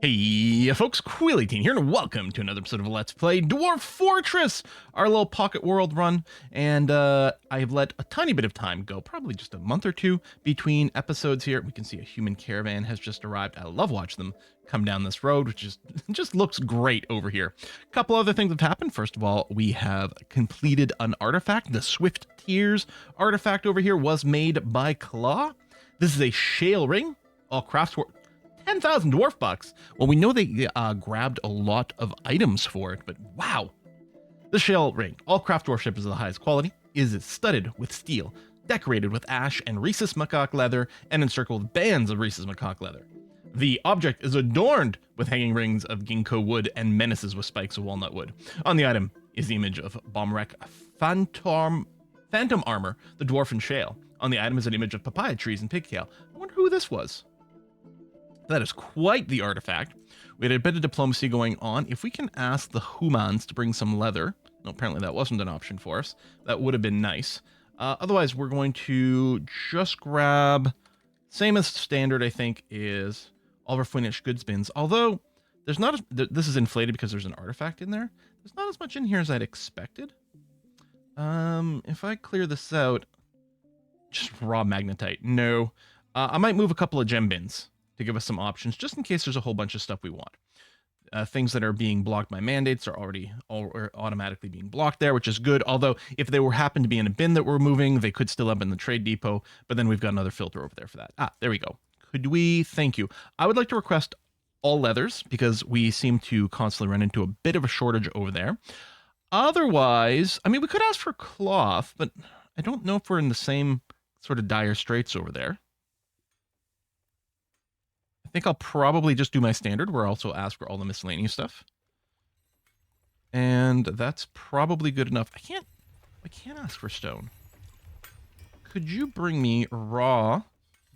Hey folks, Quilly18 here, and welcome to another episode of Let's Play Dwarf Fortress, our little pocket world run. And I've let a tiny bit of time go, probably just a month or two between episodes here. We can see a human caravan has just arrived. I love watching them come down this road, which is just looks great over here. A couple other things have happened. First of all, we have completed an artifact. The Swift Tears artifact over here was made by Claw. This is a shale ring, all crafts 10,000 dwarf bucks. Well, we know they grabbed a lot of items for it, but wow. The shale ring, all craft dwarfship is of the highest quality, is studded with steel, decorated with ash and rhesus macaque leather, and encircled with bands of rhesus macaque leather. The object is adorned with hanging rings of ginkgo wood and menaces with spikes of walnut wood. On the item is the image of Bomrek Phantom Armor, the dwarfen shale. On the item is an image of papaya trees and pigtail. I wonder who this was. That is quite the artifact. We had a bit of diplomacy going on. If we can ask the humans to bring some leather. No, apparently that wasn't an option for us. That would have been nice. Otherwise, we're going to just grab, same as standard, I think, is all of our finished goods bins. Although, there's not, this is inflated because there's an artifact in there. There's not as much in here as I'd expected. If I clear this out, just raw magnetite. No. I might move a couple of gem bins to give us some options, just in case there's a whole bunch of stuff we want. Things that are being blocked by mandates are already automatically being blocked there, which is good. Although, if they happen to be in a bin that we're moving, they could still end up in the trade depot, but then we've got another filter over there for that. Ah, there we go. Could we? Thank you. I would like to request all leathers, because we seem to constantly run into a bit of a shortage over there. Otherwise, I mean, we could ask for cloth, but I don't know if we're in the same sort of dire straits over there. I think I'll probably just do my standard, where I also ask for all the miscellaneous stuff. And that's probably good enough. I can't ask for stone. Could you bring me raw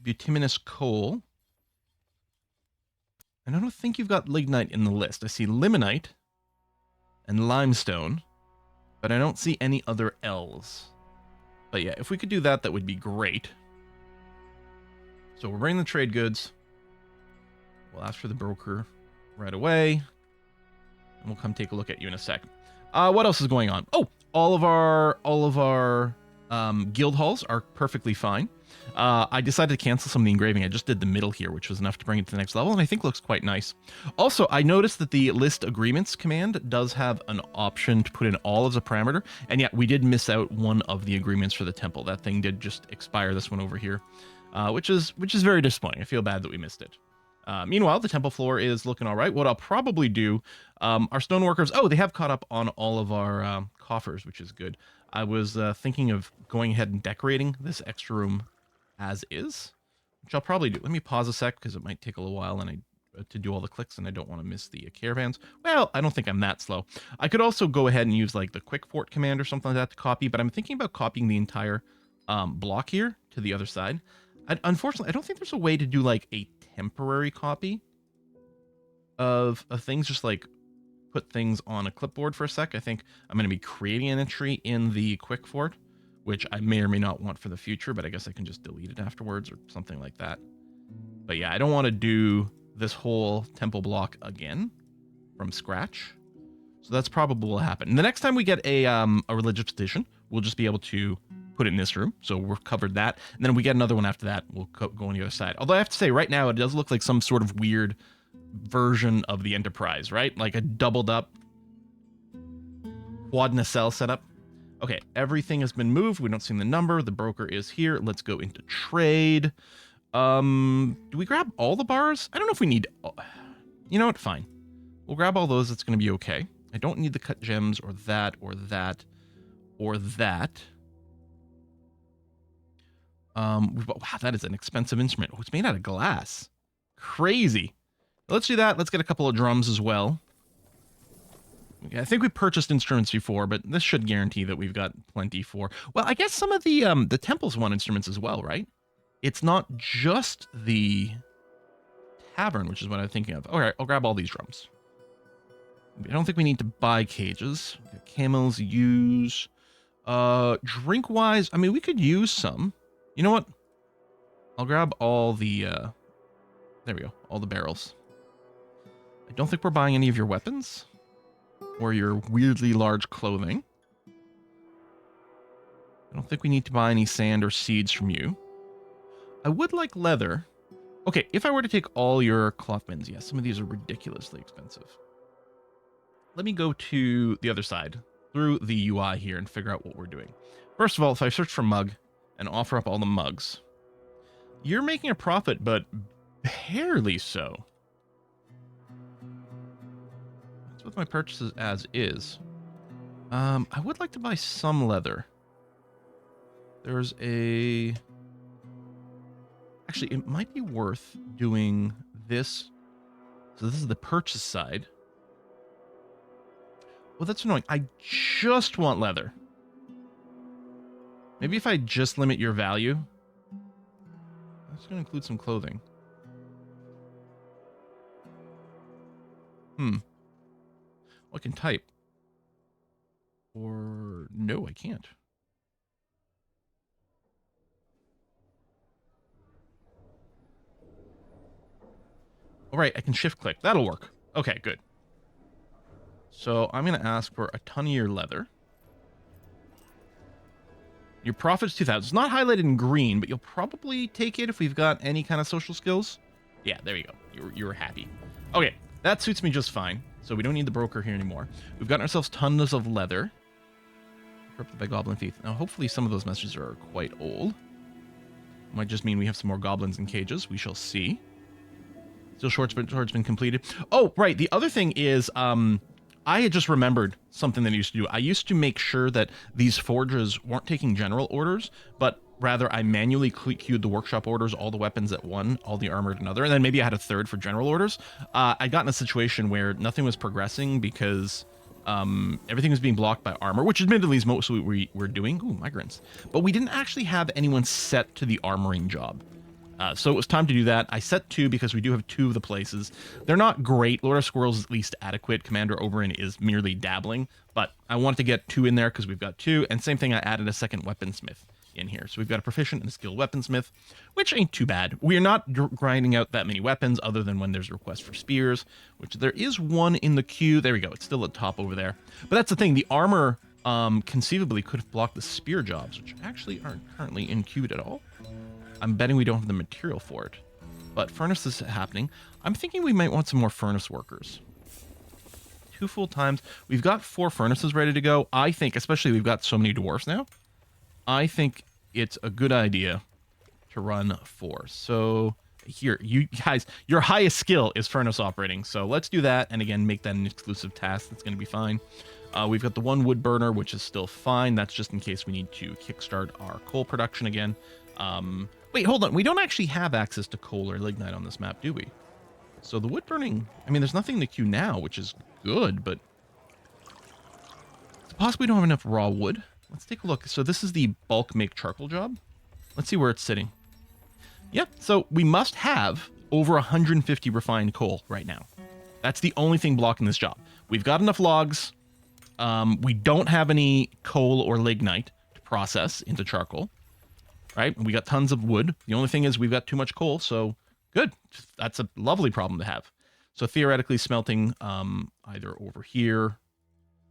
bituminous coal? And I don't think you've got lignite in the list. I see limonite and limestone, but I don't see any other L's. But yeah, if we could do that, that would be great. So we're bringing the trade goods. We'll ask for the broker right away, and we'll come take a look at you in a sec. What else is going on? Oh, all of our guild halls are perfectly fine. I decided to cancel some of the engraving. I just did the middle here, which was enough to bring it to the next level, and I think looks quite nice. Also, I noticed that the list agreements command does have an option to put in all of the parameter, and yeah, we did miss out one of the agreements for the temple. That thing did just expire, this one over here, which is very disappointing. I feel bad that we missed it. Meanwhile, the temple floor is looking all right. What I'll probably do, our stoneworkers, oh, they have caught up on all of our coffers, which is good. I was thinking of going ahead and decorating this extra room as is, which I'll probably do. Let me pause a sec, because it might take a little while and to do all the clicks, and I don't want to miss the caravans. Well, I don't think I'm that slow. I could also go ahead and use like the quick fort command or something like that to copy, but I'm thinking about copying the entire block here to the other side. Unfortunately, I don't think there's a way to do like a temporary copy of things, just like put things on a clipboard for a sec. I think I'm going to be creating an entry in the quick fort, which I may or may not want for the future, but I guess I can just delete it afterwards or something like that. But yeah, I don't want to do this whole temple block again from scratch. So that's probably what will happen. And the next time we get a religious petition, we'll just be able to put it in this room, so we've covered that, and then we get another one after that. We'll go on the other side. Although I have to say, right now it does look like some sort of weird version of the Enterprise, right? Like a doubled up quad nacelle setup. Okay, everything has been moved. We don't see the number. The broker is here. Let's go into trade. Do we grab all the bars? I don't know if we need. You know what? Fine. We'll grab all those. It's going to be okay. I don't need the cut gems or that or that or that. Wow, that is an expensive instrument. Oh, it's made out of glass. Crazy. Let's do that. Let's get a couple of drums as well. I think we purchased instruments before, but this should guarantee that we've got plenty for. Well, I guess some of the temples want instruments as well, right? It's not just the tavern, which is what I'm thinking of. All right, I'll grab all these drums. I don't think we need to buy cages. Camels use. Drink-wise, I mean, we could use some. You know what? I'll grab all the, there we go, all the barrels. I don't think we're buying any of your weapons or your weirdly large clothing. I don't think we need to buy any sand or seeds from you. I would like leather. Okay, if I were to take all your cloth bins, yes, some of these are ridiculously expensive. Let me go to the other side through the UI here and figure out what we're doing. First of all, if I search for mug and offer up all the mugs, you're making a profit, but barely so. That's what my purchases as is. I would like to buy some leather. There's a... Actually, it might be worth doing this. So this is the purchase side. Well, that's annoying. I just want leather. Maybe if I just limit your value. That's going to include some clothing. Well, I can type. Or no, I can't. All right, I can shift click. That'll work. Okay, good. So I'm going to ask for a ton of your leather. Your profit's 2,000. It's not highlighted in green, but you'll probably take it if we've got any kind of social skills. Yeah, there you go. You're happy. Okay, that suits me just fine. So we don't need the broker here anymore. We've gotten ourselves tons of leather. Corrupted by goblin thief. Now, hopefully some of those messages are quite old. Might just mean we have some more goblins in cages. We shall see. Still swordsman completed. Oh, right. The other thing is, I had just remembered something that I used to do. I used to make sure that these forges weren't taking general orders, but rather I manually queued the workshop orders, all the weapons at one, all the armored another, and then maybe I had a third for general orders. I got in a situation where nothing was progressing because everything was being blocked by armor, which admittedly is most of what we were doing. Ooh, migrants. But we didn't actually have anyone set to the armoring job. So it was time to do that. I set 2 because we do have 2 of the places. They're not great. Lord of Squirrels is at least adequate. Commander Oberyn is merely dabbling. But I wanted to get 2 in there because we've got 2. And same thing, I added a second weaponsmith in here. So we've got a proficient and a skilled weaponsmith, which ain't too bad. We're not grinding out that many weapons other than when there's a request for spears, which there is one in the queue. There we go. It's still at the top over there. But that's the thing. The armor conceivably could have blocked the spear jobs, which actually aren't currently in queued at all. I'm betting we don't have the material for it. But furnace is happening. I'm thinking we might want some more furnace workers. 2 full times. We've got 4 furnaces ready to go. I think, especially we've got so many dwarfs now, I think it's a good idea to run 4. So here, you guys, your highest skill is furnace operating. So let's do that. And again, make that an exclusive task. That's going to be fine. We've got the 1 wood burner, which is still fine. That's just in case we need to kickstart our coal production again. Wait, hold on. We don't actually have access to coal or lignite on this map, do we? So the wood burning, I mean, there's nothing in the queue now, which is good, but it's possible we don't have enough raw wood. Let's take a look. So this is the bulk make charcoal job. Let's see where it's sitting. Yep. So we must have over 150 refined coal right now. That's the only thing blocking this job. We've got enough logs. We don't have any coal or lignite to process into charcoal. Right? We got tons of wood. The only thing is we've got too much coal, so good. That's a lovely problem to have. So theoretically, smelting either over here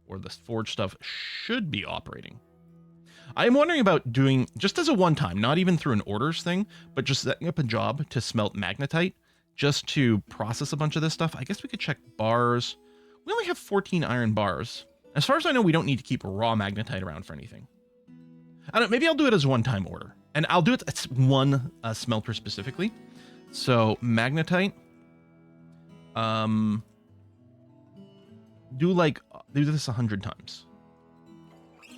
or the forge stuff should be operating. I'm wondering about doing, just as a one-time, not even through an orders thing, but just setting up a job to smelt magnetite, just to process a bunch of this stuff. I guess we could check bars. We only have 14 iron bars. As far as I know, we don't need to keep raw magnetite around for anything. I don't know, maybe I'll do it as a one-time order. And I'll do it as one smelter specifically. So magnetite. Do this 100 times.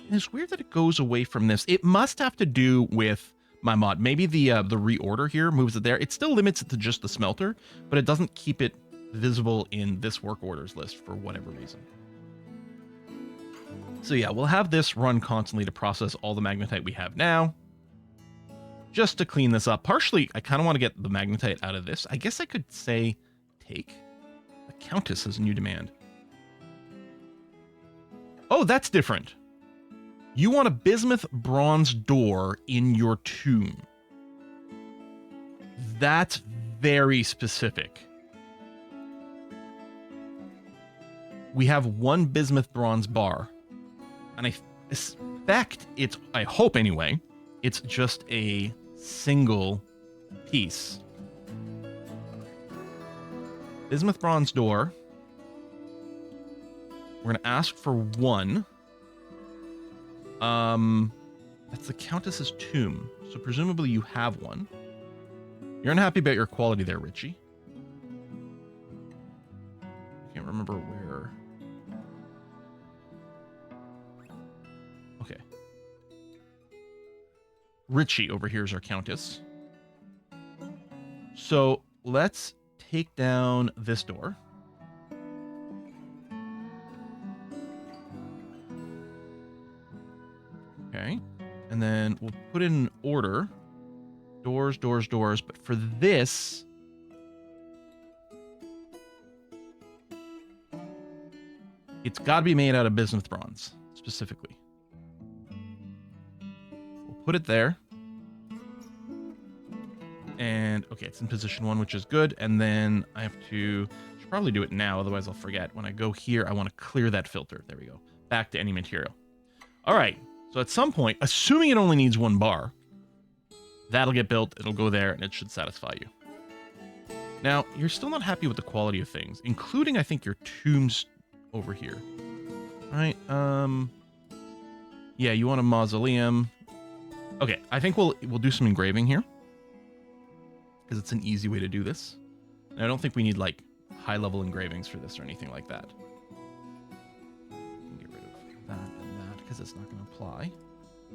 And it's weird that it goes away from this. It must have to do with my mod. Maybe the reorder here moves it there. It still limits it to just the smelter, but it doesn't keep it visible in this work orders list for whatever reason. So yeah, we'll have this run constantly to process all the magnetite we have now. Just to clean this up. Partially, I kind of want to get the magnetite out of this. I guess I could say take. The Countess has a new demand. Oh, that's different. You want a bismuth bronze door in your tomb. That's very specific. we have one bismuth bronze bar. And I suspect it's, I hope anyway, it's just a single piece. Bismuth bronze door. We're going to ask for one. That's the Countess's tomb. So presumably you have one. You're unhappy about your quality there, Richie. I can't remember where. Okay. Richie over here is our Countess. So let's take down this door. Okay. And then we'll put in an order. Doors, doors, doors. But for this, it's got to be made out of bismuth bronze, specifically. We'll put it there. And, okay, it's in position 1, which is good. And then I have to, should probably do it now, otherwise I'll forget. When I go here, I want to clear that filter. There we go. Back to any material. All right. So at some point, assuming it only needs one bar, that'll get built, it'll go there, and it should satisfy you. Now, you're still not happy with the quality of things, including, I think, your tombs over here. All right, yeah, you want a mausoleum. Okay, I think we'll do some engraving here, because it's an easy way to do this. And I don't think we need, like, high-level engravings for this or anything like that. Get rid of that and that, because it's not going to apply.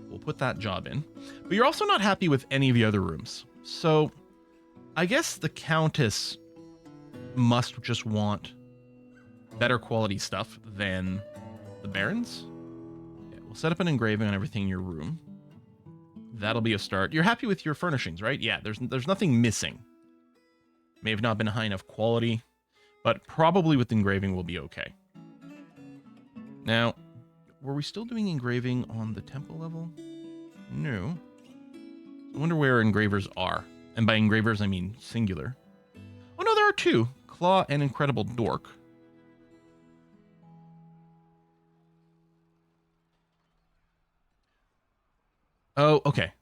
We'll put that job in. But you're also not happy with any of the other rooms. So I guess the Countess must just want better quality stuff than the Barons. Yeah, we'll set up an engraving on everything in your room. That'll be a start. You're happy with your furnishings, right? Yeah, there's nothing missing. May have not been high enough quality, but probably with engraving we'll be okay. Now, were we still doing engraving on the temple level? No. I wonder where engravers are. And by engravers, I mean singular. Oh, no, there are two. Claw and Incredible Dork. Oh, okay.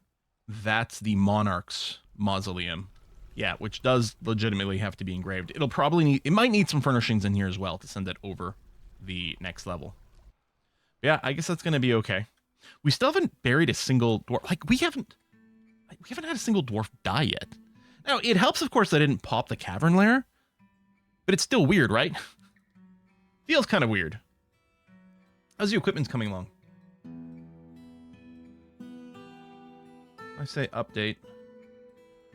That's the Monarch's mausoleum. Yeah, which does legitimately have to be engraved. It'll probably need... It might need some furnishings in here as well to send it over the next level. Yeah, I guess that's going to be okay. We still haven't buried a single dwarf. Like, we haven't had a single dwarf die yet. Now, it helps, of course, that I didn't pop the cavern lair. But it's still weird, right? Feels kind of weird. How's the equipment's coming along? I say update.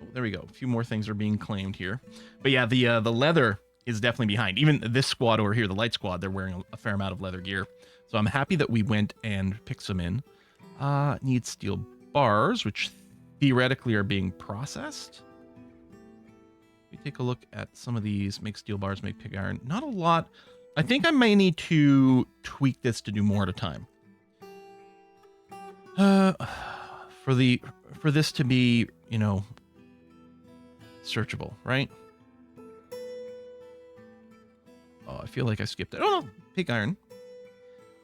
Oh, there we go. A few more things are being claimed here. But yeah, the leather is definitely behind. Even this squad over here, the light squad, they're wearing a fair amount of leather gear. So I'm happy that we went and picked some in. Need steel bars, which theoretically are being processed. We take a look at some of these. Make steel bars, make pig iron. Not a lot. I think I may need to tweak this to do more at a time. For this to be, you know, searchable, right? Oh, I feel like I skipped it. Oh, no, pig iron.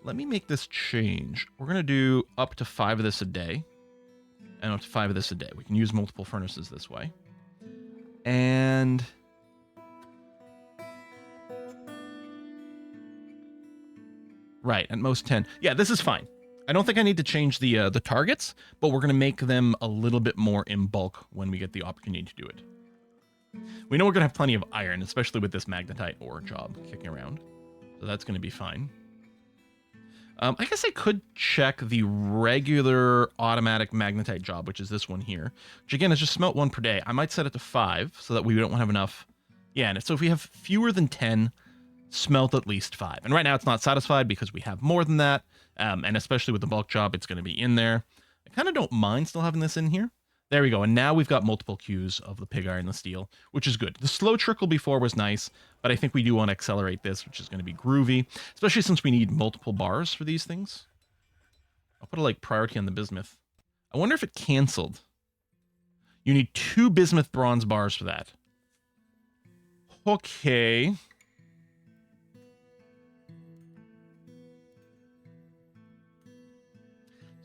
Let me make this change. We're going to do up to 5 of this a day. And up to 5 of this a day. We can use multiple furnaces this way. And... right, at most 10. Yeah, this is fine. I don't think I need to change the targets, but we're going to make them a little bit more in bulk when we get the opportunity to do it. We know we're going to have plenty of iron, especially with this magnetite ore job kicking around. So that's going to be fine. I guess I could check the regular automatic magnetite job, which is this one here. Which again is just smelt 1 per day. I might set it to 5 so that we don't have enough. Yeah, and so if we have fewer than 10, smelt at least 5. And right now it's not satisfied because we have more than that. And especially with the bulk job, it's going to be in there. I kind of don't mind still having this in here. There we go. And now we've got multiple queues of the pig iron and the steel, which is good. The slow trickle before was nice, but I think we do want to accelerate this, which is going to be groovy, especially since we need multiple bars for these things. I'll put a like priority on the bismuth. I wonder if it canceled. You need 2 bismuth bronze bars for that.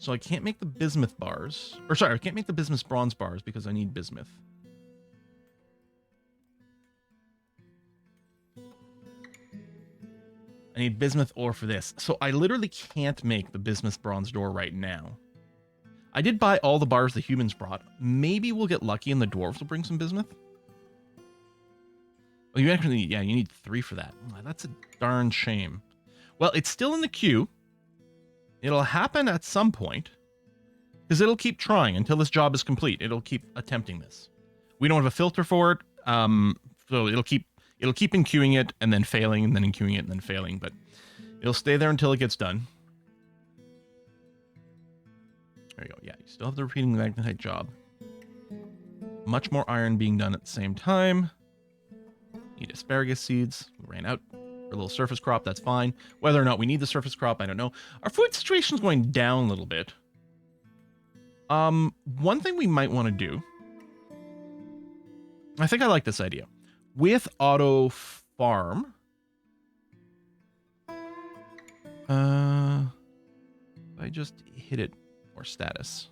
So I can't make the bismuth bars. Or sorry, I can't make the bismuth bronze bars because I need bismuth. I need bismuth ore for this. So I literally can't make the bismuth bronze door right now. I did buy all the bars the humans brought. Maybe we'll get lucky and the dwarves will bring some bismuth. Oh, you actually need, yeah, you need 3 for that. Oh, that's a darn shame. Well, it's still in the queue. It'll happen at some point. Because it'll keep trying until this job is complete. It'll keep attempting this. We don't have a filter for it. So it'll keep in-queuing it and then failing and then in-queuing it and then failing. But it'll stay there until it gets done. There you go. Yeah, you still have the repeating magnetite job. Much more iron being done at the same time. Need asparagus seeds. We ran out. A little surface crop, that's fine. Whether or not we need the surface crop, I don't know. Our food situation's going down a little bit. One thing we might want to do. I think I like this idea. With auto farm. I just hit it or status.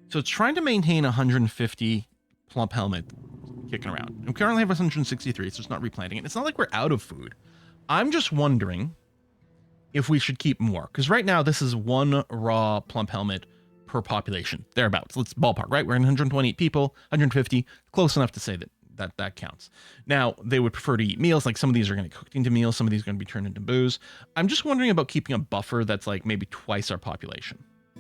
So it's trying to maintain 150 plump helmet kicking around. We currently have 163, so it's not replanting it. It's not like we're out of food. I'm just wondering if we should keep more. Because right now, this is 1 raw plump helmet per population. Thereabouts. Let's ballpark, right? We're in 128 people, 150. Close enough to say that counts. Now, they would prefer to eat meals. Like some of these are going to get cooked into meals. Some of these are going to be turned into booze. I'm just wondering about keeping a buffer that's like maybe twice our population. I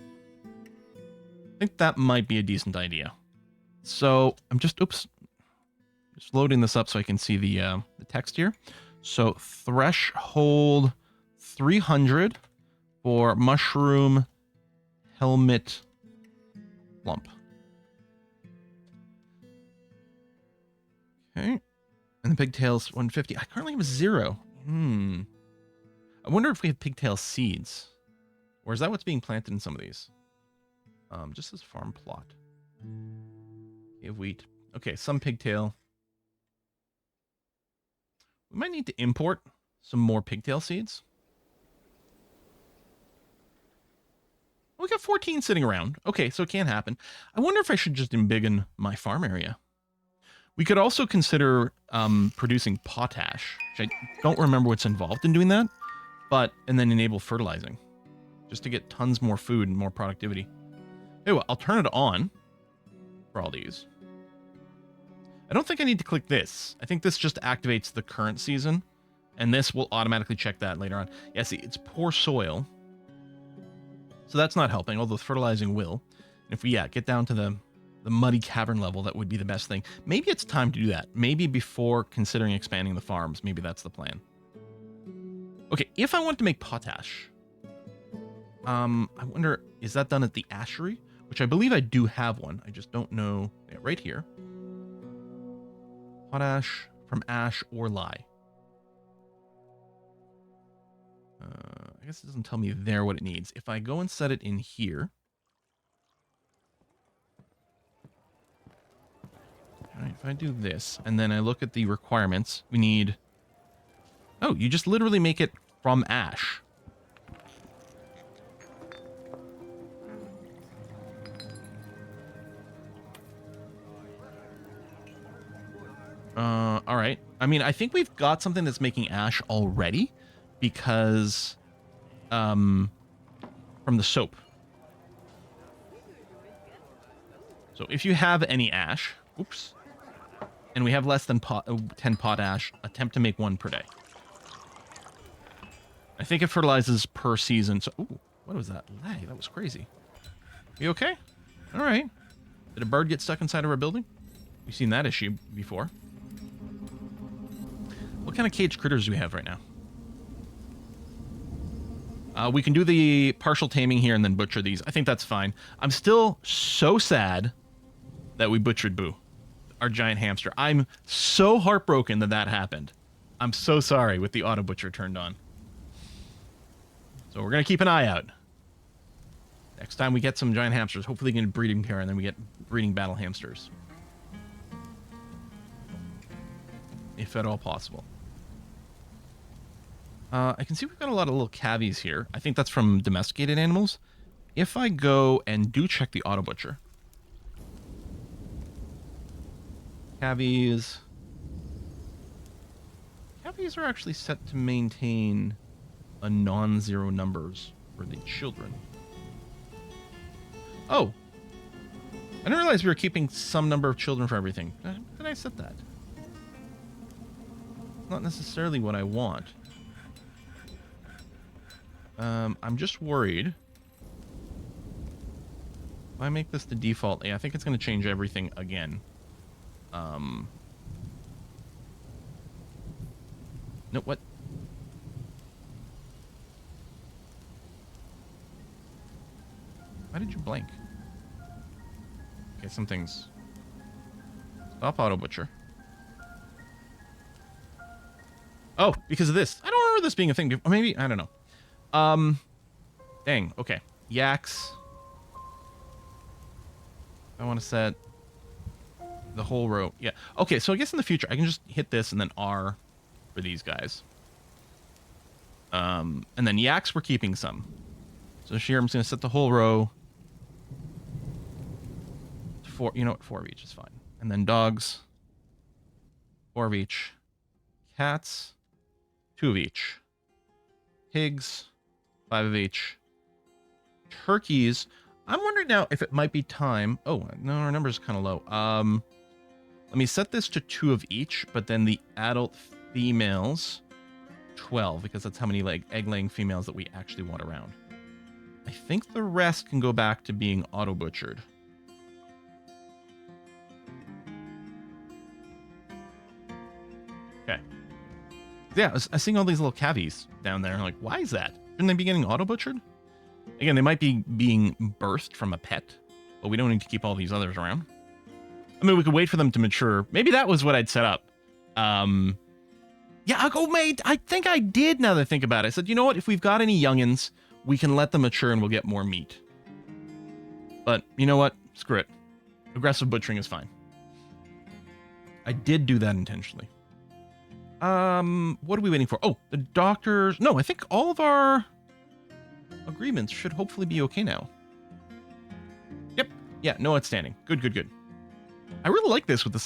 think that might be a decent idea. So I'm just loading this up so I can see the text here. So threshold 300 for mushroom helmet lump. Okay, and the pigtails 150. I currently have 0. I wonder if we have pigtail seeds, or is that what's being planted in some of these? Just as farm plot. We have wheat. Okay, some pigtail. We might need to import some more pigtail seeds. We got 14 sitting around. Okay, so it can happen. I wonder if I should just embiggen my farm area. We could also consider producing potash, which I don't remember what's involved in doing that, and then enable fertilizing, just to get tons more food and more productivity. Anyway, I'll turn it on for all these. I don't think I need to click this. I think this just activates the current season, and this will automatically check that later on. Yeah, see, it's poor soil. So that's not helping, although fertilizing will. And if we, get down to the muddy cavern level, that would be the best thing. Maybe it's time to do that. Maybe before considering expanding the farms, maybe that's the plan. Okay, if I want to make potash, I wonder, is that done at the ashery? Which I believe I do have one. I just don't know. Yeah, right here. Potash from ash or lye. I guess it doesn't tell me there what it needs. If I go and set it in here. All right, if I do this, and then I look at the requirements, we need... Oh, you just literally make it from ash. All right. I mean, I think we've got something that's making ash already because, from the soap. So if you have any ash, oops, and we have less than 10 potash, attempt to make 1 per day. I think it fertilizes per season. So, ooh, what was that lag? That was crazy. You okay? All right. Did a bird get stuck inside of our building? We've seen that issue before. What kind of caged critters do we have right now? We can do the partial taming here and then butcher these. I think that's fine. I'm still so sad that we butchered Boo, our giant hamster. I'm so heartbroken that that happened. I'm so sorry with the auto-butcher turned on. So we're going to keep an eye out. Next time we get some giant hamsters, hopefully get breeding pair and then we get breeding battle hamsters. If at all possible. I can see we've got a lot of little cavies here. I think that's from domesticated animals. If I go and do check the auto-butcher. Cavies. Cavies are actually set to maintain a non-zero numbers for the children. Oh. I didn't realize we were keeping some number of children for everything. How did I set that? Not necessarily what I want. I'm just worried. If I make this the default, yeah, I think it's going to change everything again. No, what? Why did you blank? Okay, some things. Stop auto-butcher. Oh, because of this. I don't remember this being a thing before. Maybe, I don't know. Dang, okay. Yaks. I want to set the whole row. Yeah. Okay, so I guess in the future, I can just hit this and then R for these guys. And then yaks, we're keeping some. So here, I'm just going to set the whole row. Four, you know what? 4 of each is fine. And then dogs. 4 of each. Cats. 2 of each. Pigs. 5 of each. Turkeys. I'm wondering now if it might be time. Oh, no, our number's kind of low. Let me set this to 2 of each, but then the adult females, 12, because that's how many egg-laying females that we actually want around. I think the rest can go back to being auto-butchered. Okay. Yeah, I was seeing all these little cavies down there. Like, why is that? Shouldn't they be getting auto-butchered? Again, they might be being birthed from a pet, but we don't need to keep all these others around. I mean, we could wait for them to mature. Maybe that was what I'd set up. Yeah, I think I did now that I think about it. I said, you know what? If we've got any youngins, we can let them mature and we'll get more meat. But you know what? Screw it. Aggressive butchering is fine. I did do that intentionally. What are we waiting for? Oh, the doctors. No, I think all of our agreements should hopefully be okay now. Yep. Yeah, no outstanding. Good, good, good. I really like this with the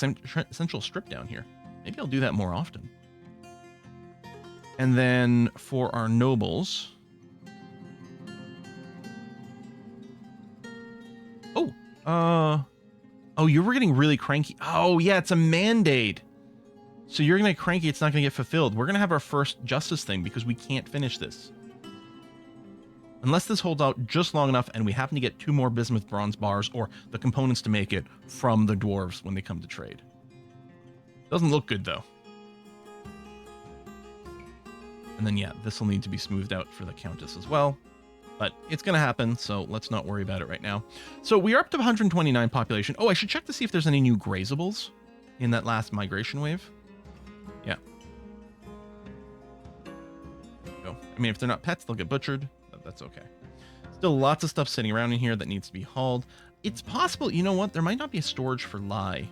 central strip down here. Maybe I'll do that more often. And then for our nobles. Oh, you were getting really cranky. Oh, yeah, it's a mandate. So you're going to get cranky, it's not going to get fulfilled. We're going to have our first justice thing because we can't finish this. Unless this holds out just long enough and we happen to get 2 more bismuth bronze bars or the components to make it from the dwarves when they come to trade. Doesn't look good, though. And then, yeah, this will need to be smoothed out for the Countess as well. But it's going to happen, so let's not worry about it right now. So we are up to 129 population. Oh, I should check to see if there's any new grazables in that last migration wave. Yeah. Go. I mean, if they're not pets, they'll get butchered. But that's okay. Still lots of stuff sitting around in here that needs to be hauled. It's possible, you know what? There might not be a storage for lye.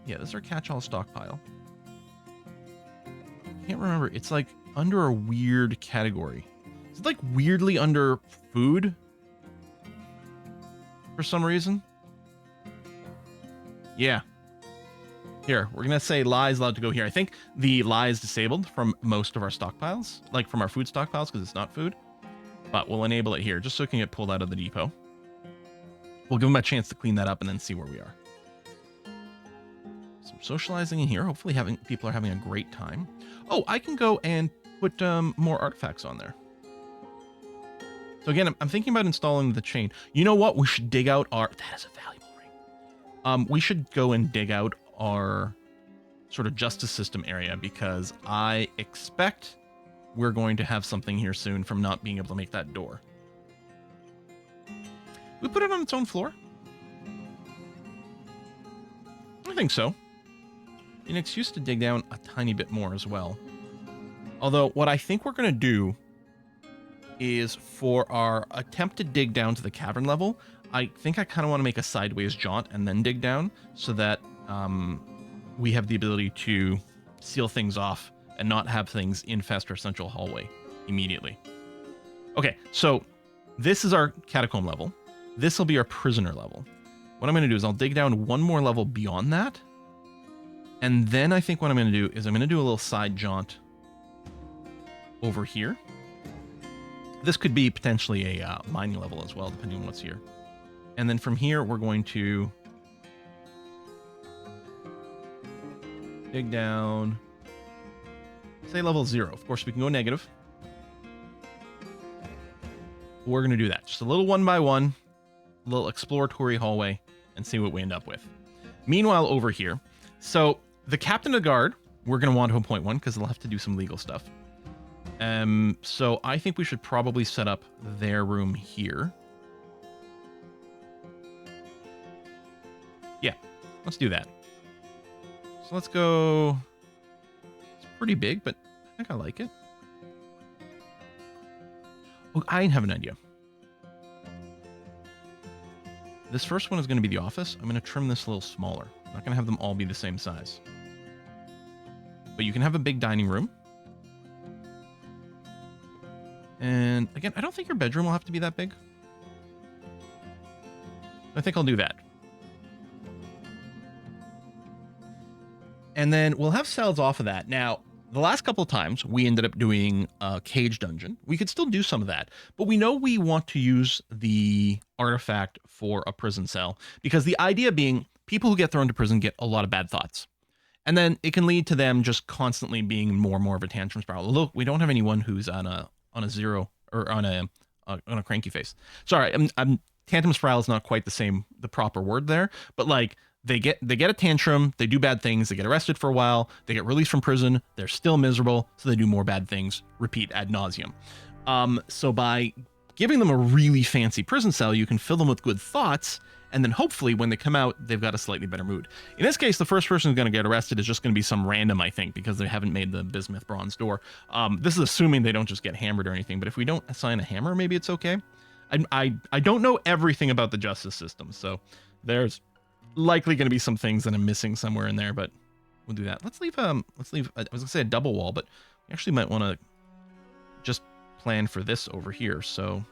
Yeah, this is our catch-all stockpile. Can't remember. It's like under a weird category. Is it like weirdly under food? For some reason? Yeah. Here, we're going to say lye is allowed to go here. I think the lye is disabled from most of our stockpiles. Like from our food stockpiles because it's not food. But we'll enable it here just so it can get pulled out of the depot. We'll give them a chance to clean that up and then see where we are. Some socializing in here. Hopefully people are having a great time. Oh, I can go and put more artifacts on there. So again, I'm thinking about installing the chain. You know what? We should dig out our... That is a valuable ring. We should go and dig out our sort of justice system area because I expect we're going to have something here soon from not being able to make that door. We put it on its own floor? I think so. An excuse to dig down a tiny bit more as well. Although, what I think we're going to do is for our attempt to dig down to the cavern level, I think I kind of want to make a sideways jaunt and then dig down so that we have the ability to seal things off and not have things infest our central hallway immediately. Okay, so this is our catacomb level. This will be our prisoner level. What I'm going to do is I'll dig down one more level beyond that. And then I think what I'm going to do is I'm going to do a little side jaunt over here. This could be potentially a mining level as well, depending on what's here. And then from here, we're going to dig down, say level 0. Of course, we can go negative. We're going to do that. Just a little one by one, a little exploratory hallway, and see what we end up with. Meanwhile, over here, so the captain of the guard, we're going to want to appoint one because they'll have to do some legal stuff. So I think we should probably set up their room here. Yeah, let's do that. So let's go. It's pretty big, but I think I like it. Oh, I have an idea. This first one is going to be the office. I'm going to trim this a little smaller. I'm not going to have them all be the same size. But you can have a big dining room. And again, I don't think your bedroom will have to be that big. I think I'll do that. And then we'll have cells off of that. Now, the last couple of times we ended up doing a cage dungeon. We could still do some of that, but we know we want to use the artifact for a prison cell because the idea being people who get thrown to prison get a lot of bad thoughts. And then it can lead to them just constantly being more and more of a tantrum spiral. Look, we don't have anyone who's on a zero or on a cranky face. Sorry, tantrum spiral is not quite the proper word there, but like they get a tantrum, they do bad things, they get arrested for a while, they get released from prison, they're still miserable, so they do more bad things, repeat ad nauseum. So by giving them a really fancy prison cell, you can fill them with good thoughts, and then hopefully when they come out, they've got a slightly better mood. In this case, the first person who's going to get arrested is just going to be some random, I think, because they haven't made the bismuth bronze door. This is assuming they don't just get hammered or anything, but if we don't assign a hammer, maybe it's okay. I don't know everything about the justice system, so there's likely going to be some things that I'm missing somewhere in there, but we'll do that. Let's leave, I was going to say a double wall, but we actually might want to just plan for this over here. So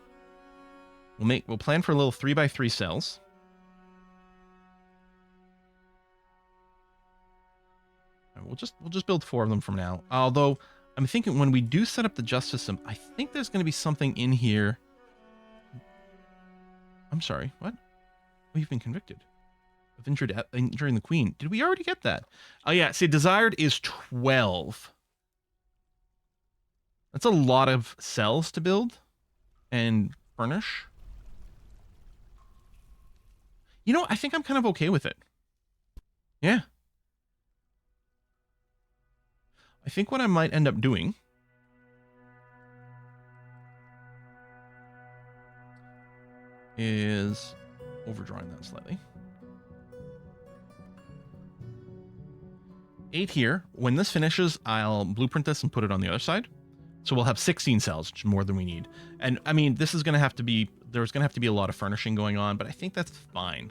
we'll plan for a little 3x3 cells. We'll just build 4 of them from now. Although I'm thinking when we do set up the justice system, I think there's going to be something in here. I'm sorry, what? We've been convicted of injuring the queen. Did we already get that? Oh yeah, see, desired is 12. That's a lot of cells to build and furnish. You know, I think I'm kind of okay with it. Yeah. I think what I might end up doing is overdrawing that slightly. 8 here. When this finishes, I'll blueprint this and put it on the other side. So we'll have 16 cells, which is more than we need. And I mean, this is going to have to be, there's going to have to be a lot of furnishing going on, but I think that's fine.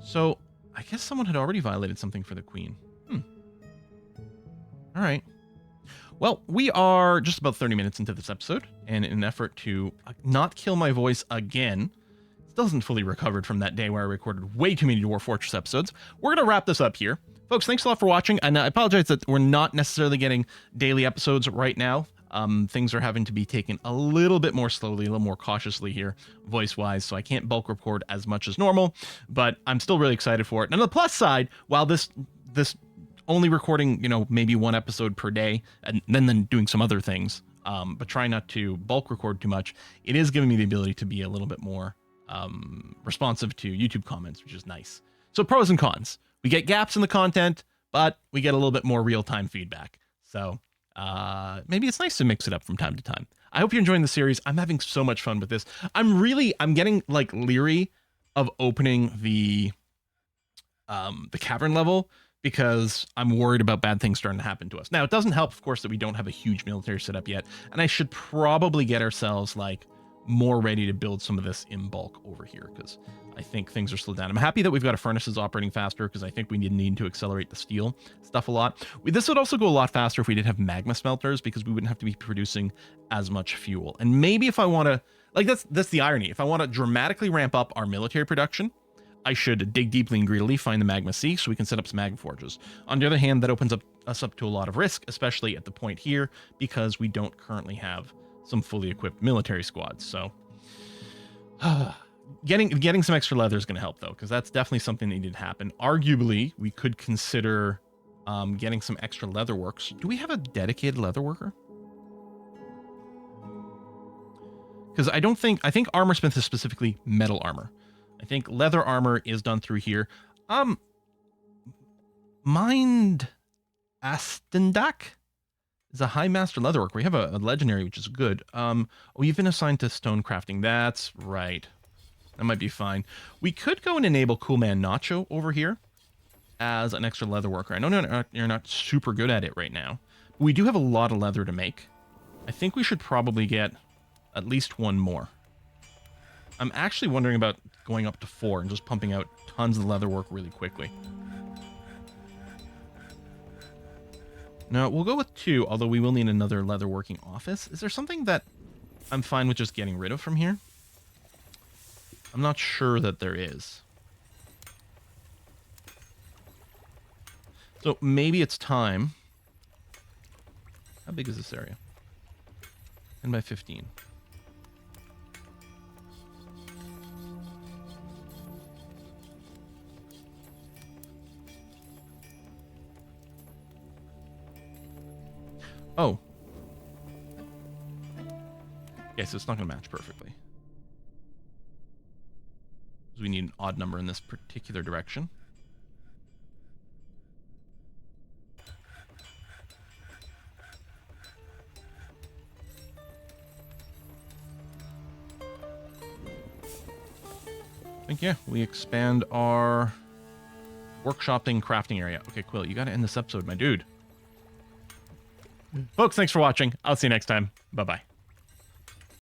So I guess someone had already violated something for the queen. All right. Well, we are just about 30 minutes into this episode, and in an effort to not kill my voice again, still hasn't fully recovered from that day where I recorded way too many Dwarf Fortress episodes, we're going to wrap this up here. Folks, thanks a lot for watching, and I apologize that we're not necessarily getting daily episodes right now. Things are having to be taken a little bit more slowly, a little more cautiously here, voice-wise, so I can't bulk record as much as normal, but I'm still really excited for it. And on the plus side, while this only recording, maybe 1 episode per day, and then doing some other things, but trying not to bulk record too much, it is giving me the ability to be a little bit more responsive to YouTube comments, which is nice. So pros and cons. We get gaps in the content, but we get a little bit more real-time feedback. So maybe it's nice to mix it up from time to time. I hope you're enjoying the series. I'm having so much fun with this. I'm getting like leery of opening the cavern level because I'm worried about bad things starting to happen to us. Now, it doesn't help, of course, that we don't have a huge military setup yet, and I should probably get ourselves, like, more ready to build some of this in bulk over here, because I think things are slowed down. I'm happy that we've got our furnaces operating faster, because I think we need to accelerate the steel stuff a lot. This would also go a lot faster if we did have magma smelters, because we wouldn't have to be producing as much fuel. And maybe if I want to, like, that's the irony. If I want to dramatically ramp up our military production, I should dig deeply and greedily, find the magma sea, so we can set up some magma forges. On the other hand, that opens us up to a lot of risk, especially at the point here, because we don't currently have some fully equipped military squads. So getting some extra leather is going to help, though, because that's definitely something that needed to happen. Arguably, we could consider getting some extra leather works. Do we have a dedicated leather worker? Because I think armorsmith is specifically metal armor. I think leather armor is done through here. Mind Astendak is a high master leatherworker. We have a legendary, which is good. We've been assigned to stone crafting. That's right. That might be fine. We could go and enable Coolman Nacho over here as an extra leather worker. I know you're not super good at it right now, but we do have a lot of leather to make. I think we should probably get at least one more. I'm actually wondering about going up to 4 and just pumping out tons of leather work really quickly. No, we'll go with 2, although we will need another leather working office. Is there something that I'm fine with just getting rid of from here? I'm not sure that there is. So maybe it's time. How big is this area? 10 by 15. Oh. Okay, so it's not going to match perfectly. Because we need an odd number in this particular direction. I think, yeah, we expand our workshopping crafting area. Okay, Quill, you got to end this episode, my dude. Folks, thanks for watching. I'll see you next time. Bye-bye.